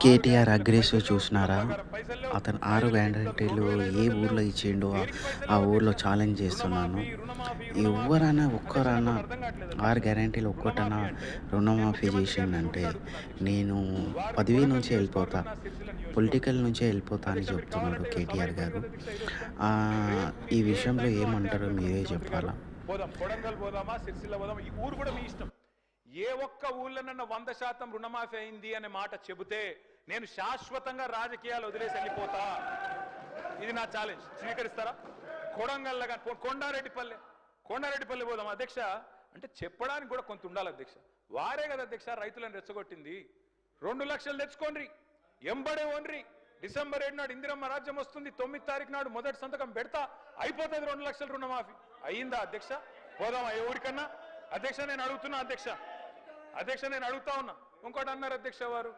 KTR aggressive చూసినారా? అతను 6 గ్యారంటీలు ఏ ఊర్లో ఇచ్చిండో ఆ ఊర్లో ఛాలెంజ్ చేస్తున్నాను. ఎవ్వరైనా ఒక్కరైనా 6 గ్యారంటీలు ఒక్కటన్నా రుణమాఫీ చేసిండంటే నేను పదవి నుంచే వెళ్ళిపోతా. పొలిటికల్ నుంచే వెళ్ళిపోతా అని చెప్తున్నాడు కేటీఆర్ గారు. ఈ విషయంలో ఏమంటారో మీరే చెప్పాలా? పోదాం, కొడంగల్ పోదామా, సిరిసిల్ల పోదామా, ఈ ఊరు కూడా మీ ఇష్టం. ఏ ఒక్క ఊళ్ళోనన్నా 100% రుణమాఫీ అయింది అనే మాట చెబితే నేను శాశ్వతంగా రాజకీయాలు వదిలేసి వెళ్ళిపోతా. ఇది నా ఛాలెంజ్. స్వీకరిస్తారా? కొడంగల్ కొండారెడ్డిపల్లి పోదాం అధ్యక్ష అంటే చెప్పడానికి కూడా కొంత ఉండాలి అధ్యక్ష. వారే కదా అధ్యక్ష రైతులను రెచ్చగొట్టింది. 2 లక్షలు తెచ్చుకోండి, ఎంబడే ఓన్రి. డిసెంబర్ 7 నాడు ఇందిరమ్మ రాజ్యం వస్తుంది, 9 తారీఖు నాడు మొదటి సంతకం పెడతా, అయిపోతుంది 2 లక్షల రుణమాఫీ. అయ్యిందా అధ్యక్ష? పోదామా ఏ ఊరికన్నా? అధ్యక్ష నేను అడుగుతున్నా, అధ్యక్ష నేను అడుగుతా ఉన్నా. ఇంకోటి అన్నారు అధ్యక్ష వారు,